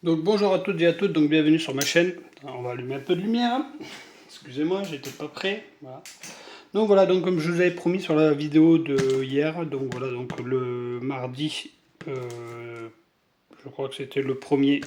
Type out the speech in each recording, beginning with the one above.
Donc bonjour à toutes et à toutes, donc bienvenue sur ma chaîne. Alors, on va allumer un peu de lumière. Excusez-moi, j'étais pas prêt. Voilà. Donc voilà, donc comme je vous avais promis sur la vidéo de hier, donc voilà, donc le mardi, je crois que c'était le 1er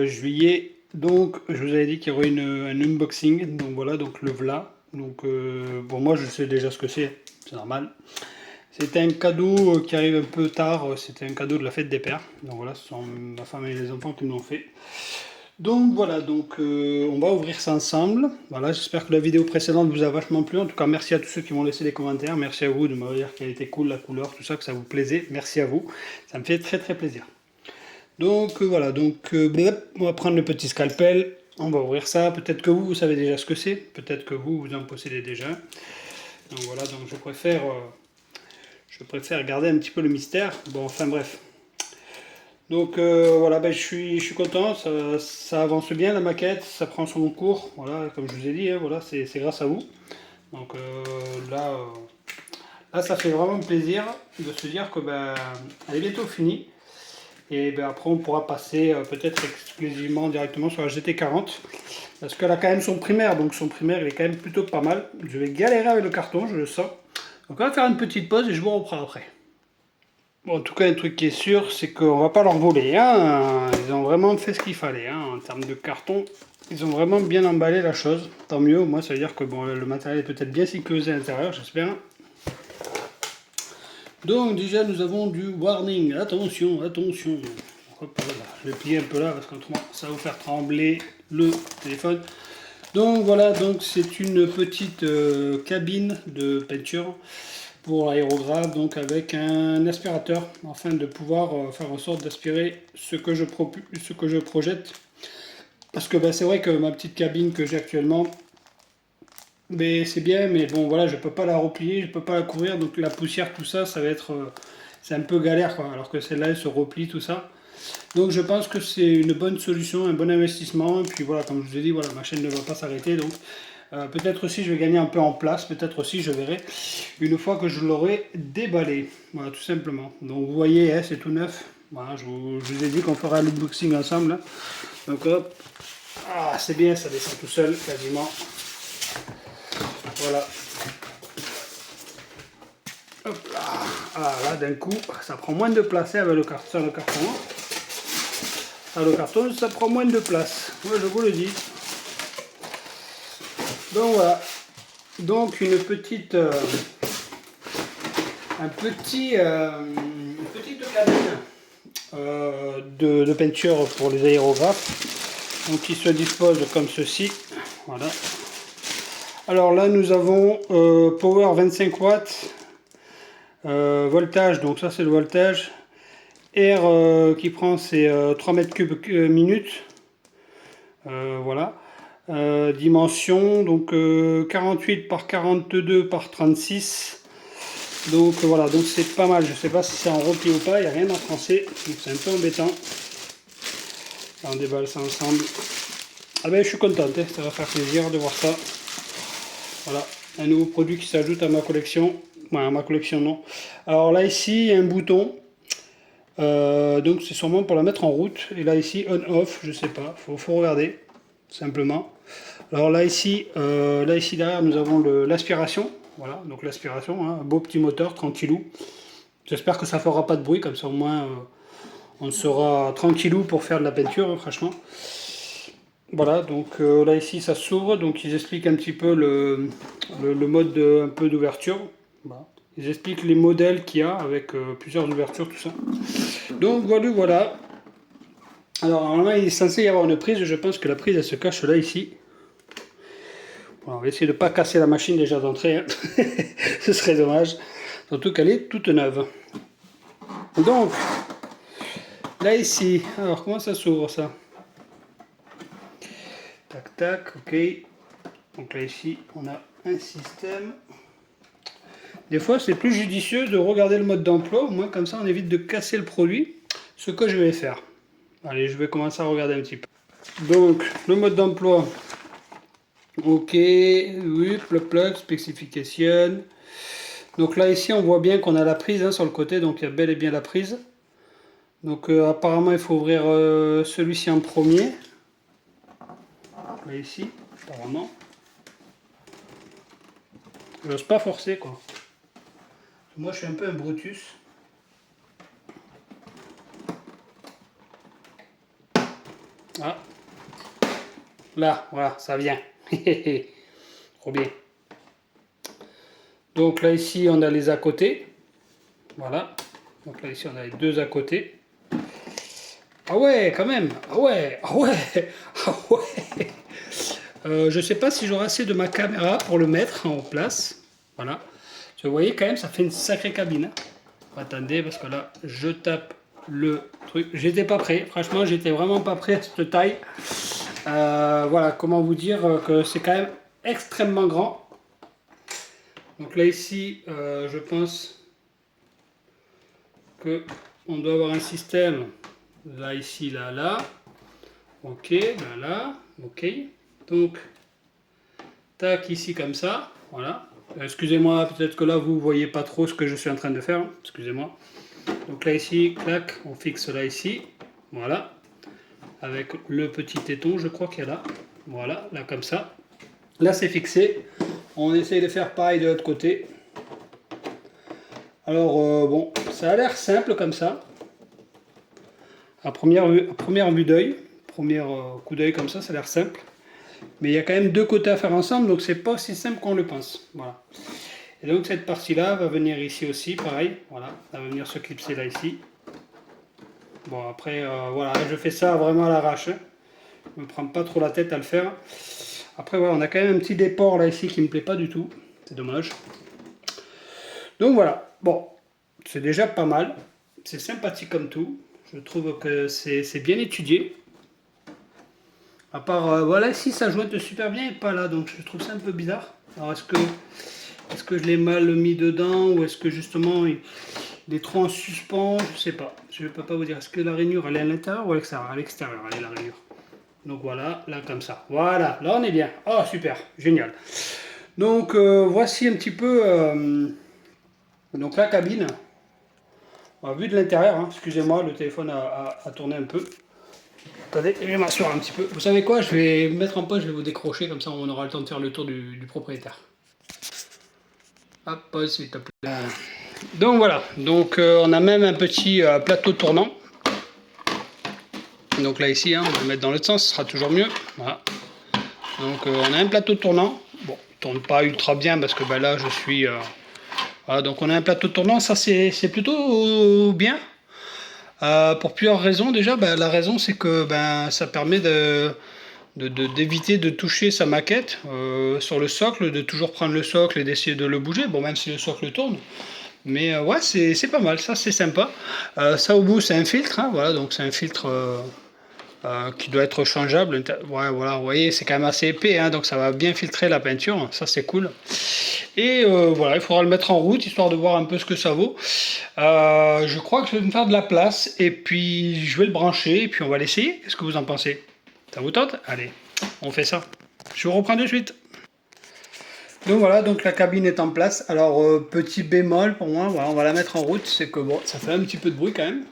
juillet. Donc je vous avais dit qu'il y aurait un unboxing. Donc voilà, donc le voilà. Donc bon, moi je sais déjà ce que c'est normal. C'était un cadeau qui arrive un peu tard, c'était un cadeau de la fête des pères. Donc voilà, ce sont ma femme et les enfants qui me l'ont fait. Donc voilà, donc on va ouvrir ça ensemble. Voilà, j'espère que la vidéo précédente vous a vachement plu. En tout cas, merci à tous ceux qui m'ont laissé des commentaires. Merci à vous de me dire qu'elle était cool, la couleur, tout ça, que ça vous plaisait. Merci à vous. Ça me fait très très plaisir. Donc voilà, donc on va prendre le petit scalpel. On va ouvrir ça. Peut-être que vous savez déjà ce que c'est. Peut-être que vous en possédez déjà. Donc voilà, donc je préfère garder un petit peu le mystère. Bon, enfin bref. Donc voilà, ben, je suis content, ça avance bien la maquette, ça prend son cours, voilà, comme je vous ai dit, hein, voilà, c'est grâce à vous. Donc là, ça fait vraiment plaisir de se dire que ben, elle est bientôt finie. Et ben, après, on pourra passer peut-être exclusivement directement sur la GT40. Parce qu'elle a quand même son primaire, donc son primaire il est quand même plutôt pas mal. Je vais galérer avec le carton, je le sens. Donc on va faire une petite pause et je vous reprends après. Bon, en tout cas, un truc qui est sûr, c'est qu'on va pas leur voler. Hein. Ils ont vraiment fait ce qu'il fallait. Hein. En termes de carton, ils ont vraiment bien emballé la chose. Tant mieux, moi, ça veut dire que bon, le matériel est peut-être bien sécurisé à l'intérieur, j'espère. Donc, déjà, nous avons du warning. Attention, attention. Hop, là. Je vais plier un peu là, parce qu'autrement, ça va vous faire trembler le téléphone. Donc, voilà, donc c'est une petite cabine de peinture pour l'aérographe, donc avec un aspirateur afin de pouvoir faire en sorte d'aspirer ce que je projette. Parce que ben, c'est vrai que ma petite cabine que j'ai actuellement, mais c'est bien, mais bon voilà, je peux pas la replier, je peux pas la couvrir, donc la poussière, tout ça, ça va être, c'est un peu galère quoi. Alors que celle-là, elle se replie tout ça. Donc je pense que c'est une bonne solution, un bon investissement. Et puis voilà, comme je vous ai dit, voilà, ma chaîne ne va pas s'arrêter, donc peut-être aussi je vais gagner un peu en place, peut-être aussi je verrai une fois que je l'aurai déballé. Voilà, tout simplement. Donc vous voyez, hein, c'est tout neuf. Voilà, je vous ai dit qu'on fera l'unboxing ensemble. Hein. Donc hop, ah, c'est bien, ça descend tout seul quasiment. Voilà. Hop là. Ah, là d'un coup, ça prend moins de place avec le carton. Le carton. Ah, le carton, ça prend moins de place. Moi, je vous le dis. Donc voilà. Donc une petite, une petite cabine de peinture pour les aérographes. Donc qui se dispose comme ceci. Voilà. Alors là nous avons power 25 watts, voltage, donc ça c'est le voltage. Air qui prend c'est 3 mètres cubes minute. Voilà. Dimension donc 48 par 42 par 36. Donc voilà, donc c'est pas mal. Je sais pas si c'est en repli ou pas, il n'y a rien en français, donc c'est un peu embêtant. Là, on déballe ça ensemble. Ah ben je suis content, hein, ça va faire plaisir de voir ça. Voilà, un nouveau produit qui s'ajoute à ma collection. Ouais, à ma collection non. Alors là ici, il y a un bouton. Donc c'est sûrement pour la mettre en route. Et là ici, on-off, je sais pas, faut regarder, simplement. Alors là ici derrière nous avons l'aspiration. Voilà, donc l'aspiration, hein, un beau petit moteur, tranquillou. J'espère que ça fera pas de bruit, comme ça au moins on sera tranquillou pour faire de la peinture, hein, franchement. Voilà, donc là ici ça s'ouvre, donc ils expliquent un petit peu le mode un peu d'ouverture. Voilà. Ils expliquent les modèles qu'il y a avec plusieurs ouvertures, tout ça. Donc voilà. Alors normalement il est censé y avoir une prise, je pense que la prise elle se cache là ici. Bon, on va essayer de ne pas casser la machine déjà d'entrée, hein. Ce serait dommage. Surtout qu'elle est toute neuve. Donc, là ici, alors comment ça s'ouvre ça? Tac tac, ok. Donc là ici, on a un système. Des fois, c'est plus judicieux de regarder le mode d'emploi, au moins comme ça on évite de casser le produit. Ce que je vais faire. Allez, je vais commencer à regarder un petit peu. Donc, le mode d'emploi. Ok, oui, plug, specification. Donc là ici on voit bien qu'on a la prise hein, sur le côté, donc il y a bel et bien la prise. Donc apparemment il faut ouvrir celui-ci en premier. Là ici, apparemment. J'ose pas forcer quoi. Moi je suis un peu un Brutus. Ah. Là, voilà, ça vient. Trop bien. Donc là ici on a les à côté. Voilà. Donc là ici on a les deux à côté. Ah ouais, quand même. Ah ouais, ah ouais, ah ouais. Je sais pas si j'aurai assez de ma caméra pour le mettre en place. Voilà. Vous voyez quand même, ça fait une sacrée cabine. Hein. Attendez, parce que là, je tape le truc. J'étais pas prêt. Franchement, j'étais vraiment pas prêt à cette taille. Voilà, comment vous dire que c'est quand même extrêmement grand. Donc là, ici, je pense que on doit avoir un système. Là, ici, là, là. Ok, là, là. Ok. Donc, tac, ici, comme ça. Voilà. Excusez-moi, peut-être que là, vous ne voyez pas trop ce que je suis en train de faire. Excusez-moi. Donc là, ici, clac, on fixe là, ici. Voilà. Avec le petit téton, je crois qu'il y a là. Voilà, là, comme ça. Là, c'est fixé. On essaye de faire pareil de l'autre côté. Alors, bon, ça a l'air simple comme ça. À première vue d'œil, premier coup d'œil comme ça a l'air simple. Mais il y a quand même deux côtés à faire ensemble, donc c'est pas aussi simple qu'on le pense. Voilà. Et donc cette partie-là va venir ici aussi, pareil. Voilà, elle va venir se clipser là ici. Bon après, voilà, je fais ça vraiment à l'arrache. Hein. Je me prends pas trop la tête à le faire. Après voilà, on a quand même un petit déport là ici qui me plaît pas du tout. C'est dommage. Donc voilà, bon, c'est déjà pas mal. C'est sympathique comme tout. Je trouve que c'est bien étudié. À part, voilà, ici ça jointe super bien et pas là, donc je trouve ça un peu bizarre. Alors est-ce que je l'ai mal mis dedans ou est-ce que justement il est trop en suspens? Je sais pas. Je ne peux pas vous dire. Est-ce que la rainure elle est à l'intérieur ou à l'extérieur? À l'extérieur, elle est la rainure. Donc voilà, là comme ça. Voilà, là on est bien. Oh super, génial. Donc voici un petit peu donc la cabine. Vue de l'intérieur, hein. Excusez-moi, le téléphone a tourné un peu. Attendez, je vais m'asseoir un petit peu. Vous savez quoi? Je vais me mettre en pause, je vais vous décrocher, comme ça on aura le temps de faire le tour du propriétaire. Hop, pause s'il te plaît. Donc voilà, donc on a même un petit plateau tournant. Donc là ici, hein, on va le mettre dans l'autre sens, ce sera toujours mieux. Voilà. Donc on a un plateau tournant. Bon, il ne tourne pas ultra bien parce que ben, là je suis... voilà, donc on a un plateau tournant, ça c'est plutôt bien. Pour plusieurs raisons. Déjà, ben, la raison c'est que ben, ça permet d'éviter de toucher sa maquette sur le socle, de toujours prendre le socle et d'essayer de le bouger, bon même si le socle tourne. Mais ouais, c'est pas mal, ça c'est sympa. Ça au bout c'est un filtre, hein, voilà, donc c'est un filtre qui doit être changeable. Ouais, voilà, vous voyez, c'est quand même assez épais, hein, donc ça va bien filtrer la peinture, ça c'est cool. Et voilà, il faudra le mettre en route, histoire de voir un peu ce que ça vaut. Je crois que je vais me faire de la place, et puis je vais le brancher, et puis on va l'essayer. Qu'est-ce que vous en pensez? Ça vous tente? Allez, on fait ça. Je vous reprends de suite. Donc voilà, donc la cabine est en place. Alors petit bémol pour moi, voilà, on va la mettre en route, c'est que bon, ça fait un petit peu de bruit quand même.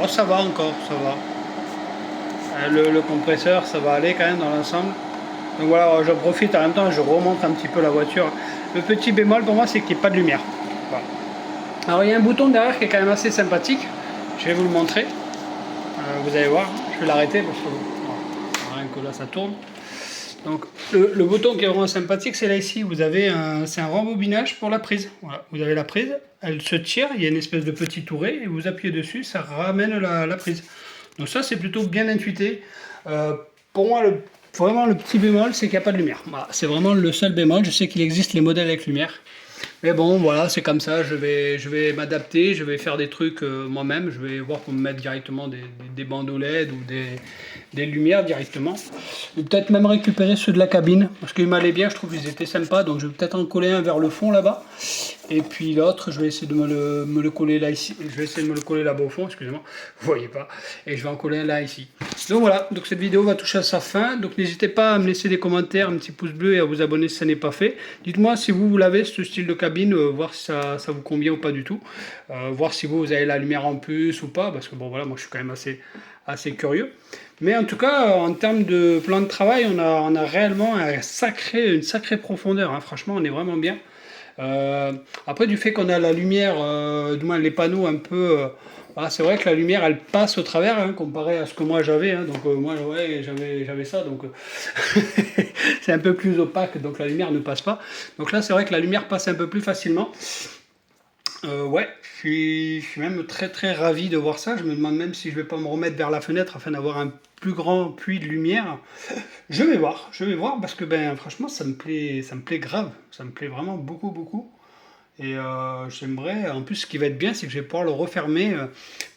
Oh, ça va encore, ça va. Le compresseur, ça va aller quand même dans l'ensemble. Donc voilà, je profite en même temps, je remonte un petit peu la voiture. Le petit bémol pour moi, c'est qu'il n'y ait pas de lumière. Voilà. Alors il y a un bouton derrière qui est quand même assez sympathique. Je vais vous le montrer. Vous allez voir, je vais l'arrêter parce que voilà, rien que là ça tourne. Donc le bouton qui est vraiment sympathique, c'est là ici. Vous avez c'est un rembobinage pour la prise. Voilà, vous avez la prise, elle se tire, il y a une espèce de petit touret et vous appuyez dessus, ça ramène la prise. Donc ça c'est plutôt bien intuité. Pour moi vraiment le petit bémol, c'est qu'il n'y a pas de lumière. Voilà, c'est vraiment le seul bémol. Je sais qu'il existe les modèles avec lumière. Mais bon, voilà, c'est comme ça, je vais m'adapter, je vais faire des trucs moi-même, je vais voir pour me mettre directement des bandeaux LED ou des lumières directement. Ou peut-être même récupérer ceux de la cabine, parce qu'ils m'allaient bien, je trouve qu'ils étaient sympas, donc je vais peut-être en coller un vers le fond là-bas. Et puis l'autre, je vais essayer de me le coller là ici, je vais essayer de me le coller là-bas au fond, excusez-moi, vous voyez pas, et je vais en coller un là ici. Donc voilà, donc cette vidéo va toucher à sa fin, donc n'hésitez pas à me laisser des commentaires, un petit pouce bleu et à vous abonner si ça n'est pas fait. Dites-moi si vous l'avez, ce style de cabine. cabine, voir si ça vous convient ou pas du tout. Voir si vous avez la lumière en plus ou pas, parce que bon voilà, moi je suis quand même assez curieux. Mais en tout cas, en termes de plan de travail, on a réellement une sacrée profondeur, hein. Franchement, on est vraiment bien. Euh, Après, du fait qu'on a la lumière, du moins les panneaux un peu, voilà, c'est vrai que la lumière elle passe au travers, hein, comparé à ce que moi j'avais, hein. Donc moi ouais, j'avais ça, donc c'est un peu plus opaque, donc la lumière ne passe pas. Donc là, c'est vrai que la lumière passe un peu plus facilement. Ouais, je suis même très ravi de voir ça. Je me demande même si je vais pas me remettre vers la fenêtre afin d'avoir un plus grand puits de lumière. Je vais voir parce que ben franchement ça me plaît grave, ça me plaît vraiment beaucoup. Et j'aimerais, en plus ce qui va être bien c'est que je vais pouvoir le refermer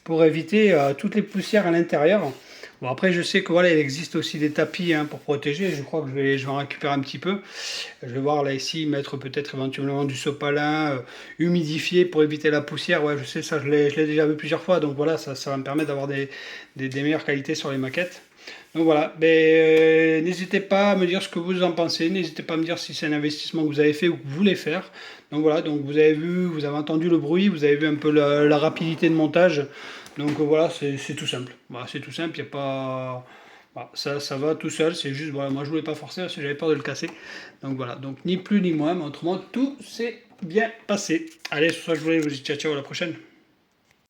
pour éviter toutes les poussières à l'intérieur. Bon après je sais que voilà il existe aussi des tapis hein, pour protéger, je crois que je vais en récupérer un petit peu. Je vais voir là ici mettre peut-être éventuellement du sopalin humidifié pour éviter la poussière. Ouais je sais ça je l'ai déjà vu plusieurs fois donc voilà ça va me permettre d'avoir des meilleures qualités sur les maquettes. Donc voilà, ben, n'hésitez pas à me dire ce que vous en pensez, n'hésitez pas à me dire si c'est un investissement que vous avez fait ou que vous voulez faire. Donc voilà, donc vous avez vu, vous avez entendu le bruit, vous avez vu un peu la rapidité de montage. Donc voilà, c'est tout simple. Voilà, c'est tout simple, il n'y a pas... Voilà, ça va tout seul, c'est juste, voilà, moi je voulais pas forcer parce que j'avais peur de le casser. Donc voilà, donc ni plus ni moins, mais autrement tout s'est bien passé. Allez, sur ce que je voulais vous dire ciao ciao, à la prochaine.